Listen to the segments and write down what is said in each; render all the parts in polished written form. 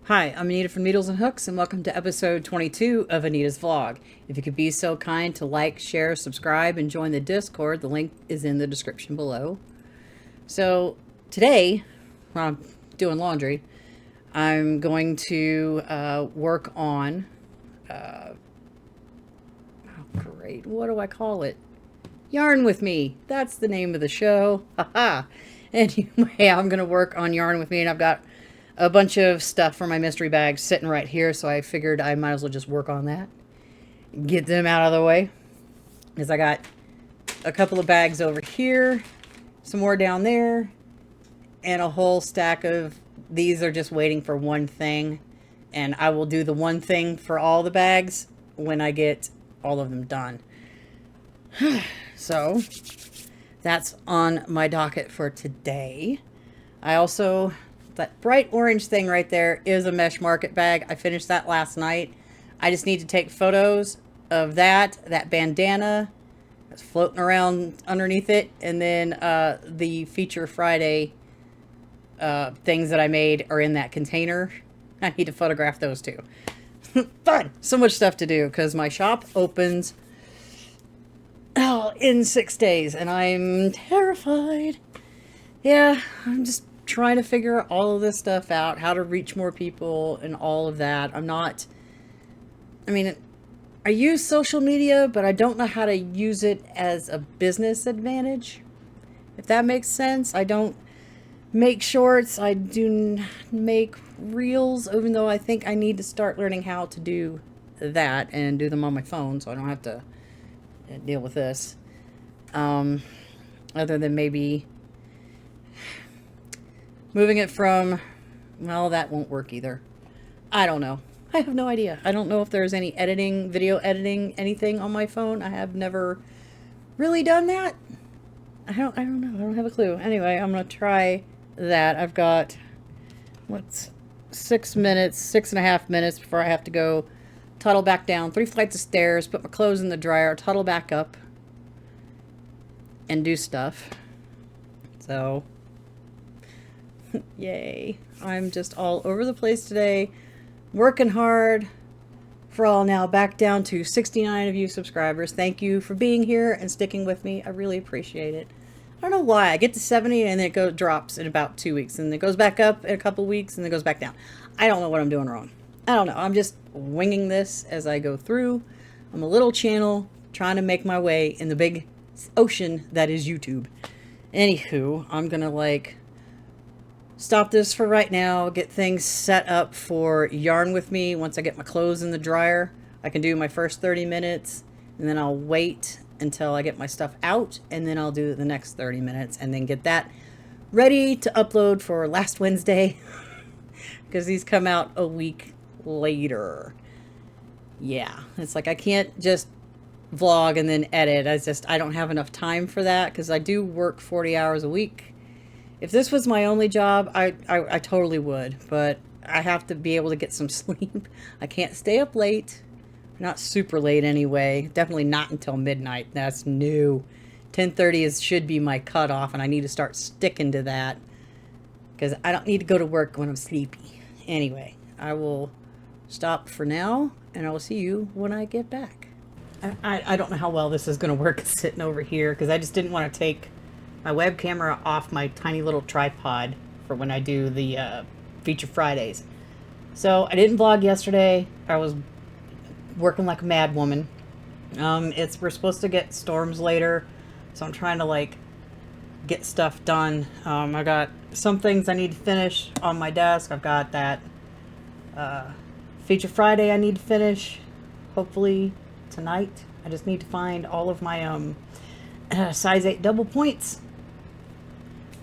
Hi, I'm Anita from Needles and Hooks, and welcome to episode 22 of Anita's Vlog. If you could be so kind to like, share, subscribe, and join the Discord, the link is in the description below. So today, while I'm doing laundry, I'm going to work on, oh great, what do I call it? Yarn with Me. That's the name of the show. Haha. Anyway, I'm going to work on Yarn with Me, and I've got a bunch of stuff for my mystery bags sitting right here, so I figured I might as well just work on that. Get them out of the way. Because I got a couple of bags over here, some more down there, and a whole stack of these are just waiting for one thing. And I will do the one thing for all the bags when I get all of them done. So, that's on my docket for today. I also... that bright orange thing right there is a mesh market bag. I finished that last night. I just need to take photos of that bandana that's floating around underneath it, and then the Feature Friday things that I made are in that container. I need to photograph those too. Fun! So much stuff to do because my shop opens in 6 days, and I'm terrified. Yeah, I'm just trying to figure all of this stuff out, how to reach more people and all of that. I use social media, but I don't know how to use it as a business advantage, if that makes sense. I don't make shorts. I do make reels, even though I think I need to start learning how to do that and do them on my phone so I don't have to deal with this. Other than maybe moving it from, well, that won't work either. I don't know. I have no idea. I don't know if there's any editing, video editing, anything on my phone. I have never really done that. I don't know. I don't have a clue. Anyway, I'm going to try that. I've got, 6 minutes, 6.5 minutes before I have to go tunnel back down 3 flights of stairs, put my clothes in the dryer, tunnel back up, and do stuff. So... yay. I'm just all over the place today, working hard. For all now, back down to 69 of you subscribers. Thank you for being here and sticking with me. I really appreciate it. I don't know why. I get to 70 and then it drops in about 2 weeks. And it goes back up in a couple weeks and then it goes back down. I don't know what I'm doing wrong. I don't know. I'm just winging this as I go through. I'm a little channel trying to make my way in the big ocean that is YouTube. Anywho, I'm going to stop this for right now, get things set up for Yarn with Me. Once I get my clothes in the dryer, I can do my first 30 minutes, and then I'll wait until I get my stuff out, and then I'll do the next 30 minutes, and then get that ready to upload for last Wednesday, because these come out a week later. Yeah, it's like I can't just vlog and then edit. I don't have enough time for that, because I do work 40 hours a week. If this was my only job, I totally would, but I have to be able to get some sleep. I can't stay up late. Not super late anyway. Definitely not until midnight. That's new. 10:30 should be my cutoff, and I need to start sticking to that because I don't need to go to work when I'm sleepy. Anyway, I will stop for now, and I will see you when I get back. I don't know how well this is going to work sitting over here because I just didn't want to take my web camera off my tiny little tripod for when I do the Feature Fridays. So I didn't vlog yesterday. I was working like a mad woman. We're supposed to get storms later, so I'm trying to get stuff done. I got some things I need to finish on my desk. I've got that Feature Friday I need to finish, hopefully tonight. I just need to find all of my size 8 double points.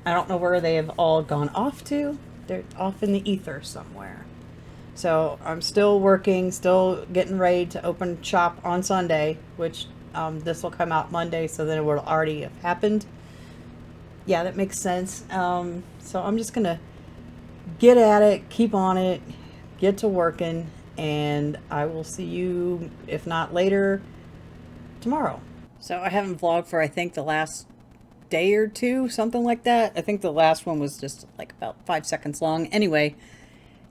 I don't know where they have all gone off to. They're off in the ether somewhere. So I'm still working, still getting ready to open shop on Sunday, which this will come out Monday, so then it will already have happened. Yeah, that makes sense. So I'm just going to get at it, keep on it, get to working, and I will see you, if not later, tomorrow. So I haven't vlogged for, I think, the last day or two, something like that. I think the last one was just about 5 seconds long. Anyway,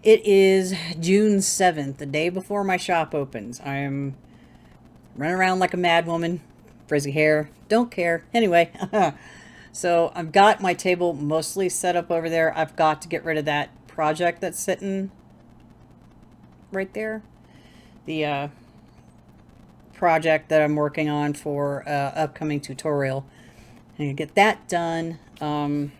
It is June 7th, the day before my shop opens. I'm running around like a mad woman, frizzy hair, don't care. Anyway, so I've got my table mostly set up over there. I've got to get rid of that project that's sitting right there. The project that I'm working on for upcoming tutorial. And get that done. Haven't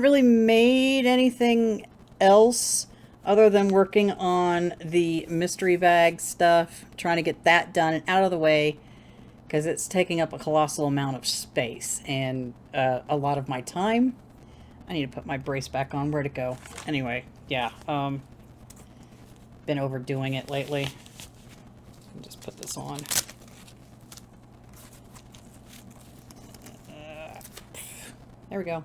really made anything else other than working on the mystery bag stuff, trying to get that done and out of the way because it's taking up a colossal amount of space and a lot of my time. I need to put my brace back on. Where'd it go? Anyway, yeah, been overdoing it lately. Let me just put this on. There we go.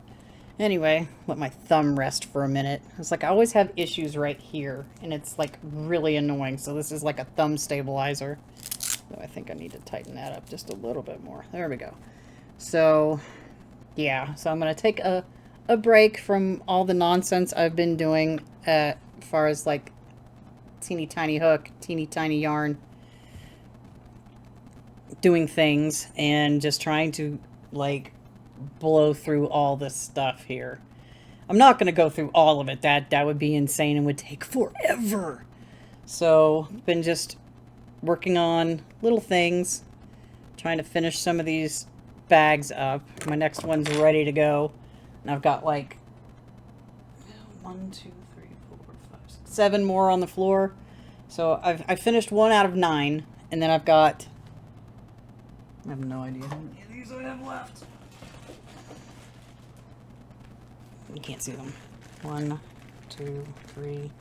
Anyway, let my thumb rest for a minute. It's like I always have issues right here, and it's like really annoying. So this is like a thumb stabilizer. So I think I need to tighten that up just a little bit more. There we go. So, yeah. So I'm going to take a break from all the nonsense I've been doing as far as like teeny tiny hook, teeny tiny yarn, doing things, and just trying to like blow through all this stuff here. I'm not going to go through all of it. That would be insane and would take forever. So, been just working on little things, trying to finish some of these bags up. My next one's ready to go. And I've got like 1, 2, 3, 4, 5, 6, 7 more on the floor. So I finished 1 out of 9, and then I've got, I have no idea how many of these I have left. You can't see them. 1, 2, 3,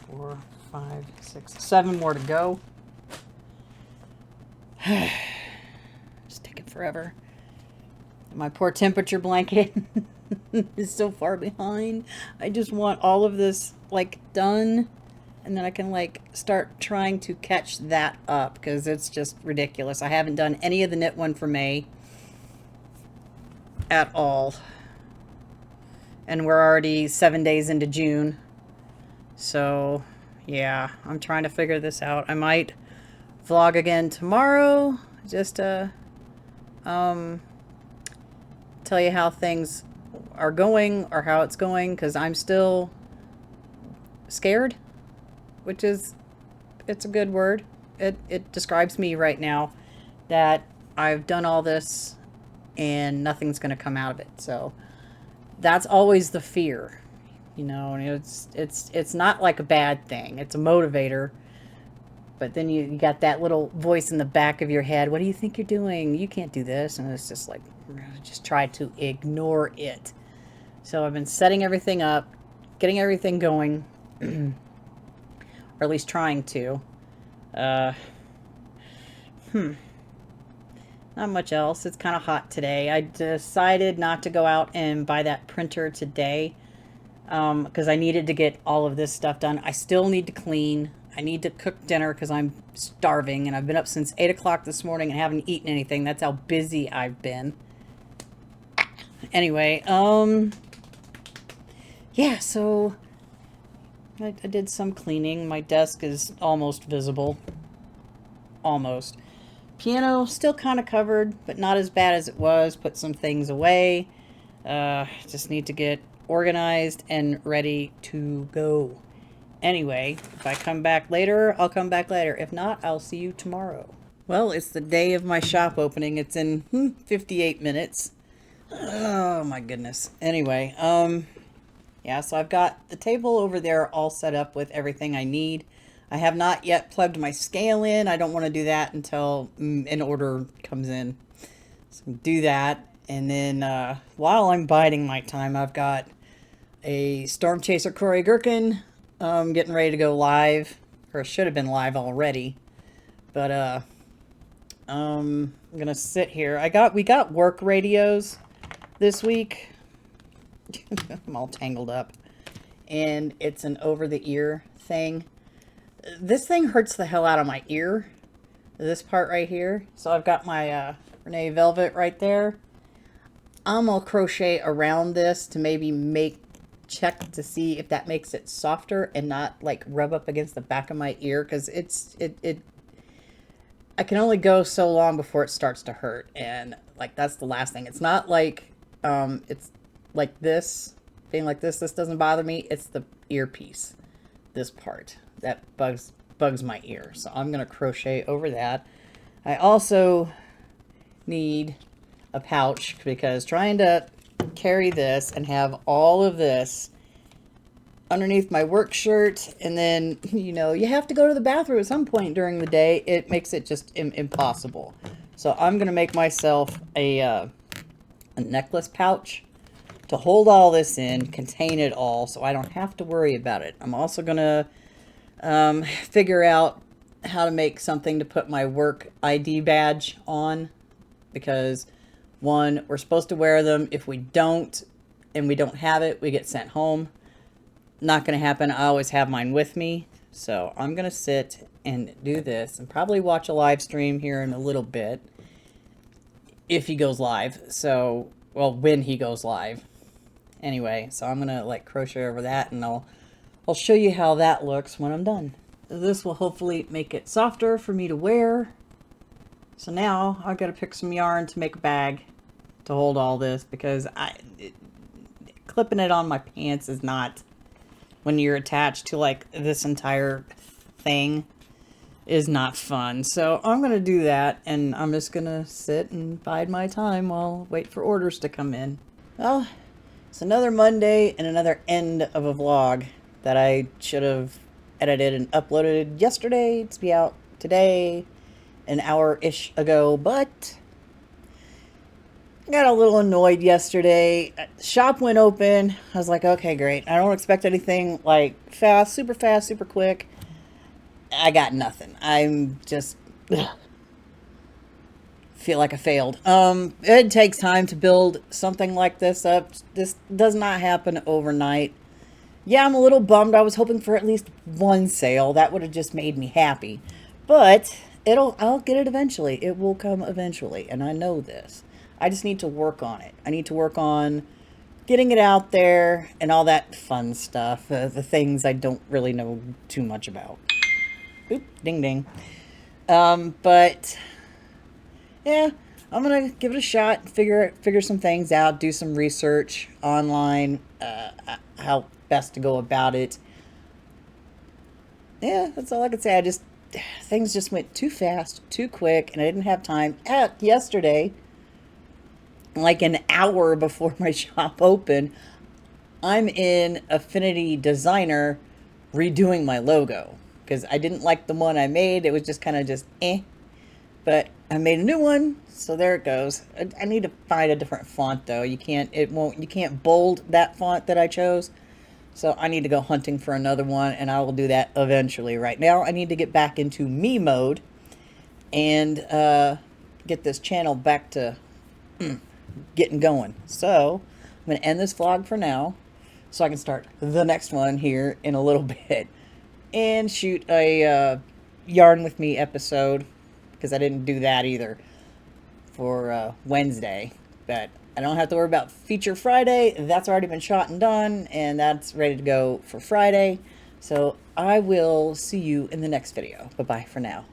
4, 5, 6, 7 more to go. It's taking forever. And my poor temperature blanket is so far behind. I just want all of this like done, and then I can like start trying to catch that up because it's just ridiculous. I haven't done any of the knit one for May at all. And we're already 7 days into June. So, yeah, I'm trying to figure this out. I might vlog again tomorrow. Just to tell you how things are going or how it's going. Because I'm still scared. Which is, it's a good word. It describes me right now. That I've done all this and nothing's going to come out of it. So that's always the fear, you know, and it's not like a bad thing. It's a motivator. But then you got that little voice in the back of your head. What do you think you're doing? You can't do this. And it's just like, just try to ignore it. So I've been setting everything up, getting everything going, or at least trying to. Not much else. It's kind of hot today. I decided not to go out and buy that printer today because I needed to get all of this stuff done. I still need to clean. I need to cook dinner because I'm starving, and I've been up since 8 o'clock this morning and haven't eaten anything. That's how busy I've been. Anyway, yeah, so I did some cleaning. My desk is almost visible. Almost. Piano still kind of covered, but not as bad as it was. Put some things away. Just need to get organized and ready to go. Anyway, if I come back later, I'll come back later. If not, I'll see you tomorrow. Well, it's the day of my shop opening. It's in 58 minutes. Oh my goodness. Anyway, yeah, so I've got the table over there all set up with everything I need. I have not yet plugged my scale in. I don't want to do that until an order comes in. So do that. And then while I'm biding my time, I've got a Storm Chaser Cory Gherkin getting ready to go live. Or it should have been live already. But I'm going to sit here. We got work radios this week. I'm all tangled up. And it's an over-the-ear thing. This thing hurts the hell out of my ear. This part right here. So I've got my Renee Velvet right there. I'm going to crochet around this to maybe make check to see if that makes it softer and not like rub up against the back of my ear, because I can only go so long before it starts to hurt, and like that's the last thing. It's not like it's like this being like this doesn't bother me. It's the earpiece, this part that bugs my ear. So I'm gonna crochet over that. I also need a pouch, because trying to carry this and have all of this underneath my work shirt, and then, you know, you have to go to the bathroom at some point during the day, it makes it just impossible. So I'm going to make myself a necklace pouch to hold all this in, contain it all, so I don't have to worry about it. I'm also going to figure out how to make something to put my work ID badge on, because one, we're supposed to wear them. If we don't, and we don't have it, we get sent home. Not going to happen. I always have mine with me. So I'm going to sit and do this and probably watch a live stream here in a little bit, if he goes live. So, well, when he goes live. Anyway, so I'm going to like crochet over that, and I'll show you how that looks when I'm done. This will hopefully make it softer for me to wear. So now I've got to pick some yarn to make a bag to hold all this, because clipping it on my pants is not, when you're attached to like this entire thing, is not fun. So I'm going to do that, and I'm just going to sit and bide my time while wait for orders to come in. Well, it's another Monday and another end of a vlog that I should have edited and uploaded yesterday to be out today, an hour-ish ago, but I got a little annoyed yesterday. Shop went open. I was like, okay, great. I don't expect anything like fast, super quick. I got nothing. I'm just feel like I failed. It takes time to build something like this up. This does not happen overnight. Yeah, I'm a little bummed. I was hoping for at least one sale. That would have just made me happy. But I'll get it eventually. It will come eventually, and I know this. I just need to work on it. I need to work on getting it out there and all that fun stuff. The things I don't really know too much about. Oop, ding ding. But yeah, I'm gonna give it a shot. Figure some things out. Do some research online. How best to go about it. Yeah, that's all I can say. Things just went too fast, too quick, and I didn't have time. Yesterday, like an hour before my shop opened, I'm in Affinity Designer redoing my logo, because I didn't like the one I made. It was just kind of just eh. But I made a new one, so there it goes. I need to find a different font though. You can't bold that font that I chose. So I need to go hunting for another one, and I will do that eventually. Right now, I need to get back into me mode and get this channel back to getting going. So I'm going to end this vlog for now, so I can start the next one here in a little bit and shoot a Yarn With Me episode, because I didn't do that either for Wednesday. But I don't have to worry about Feature Friday. That's already been shot and done, and that's ready to go for Friday. So I will see you in the next video. Bye-bye for now.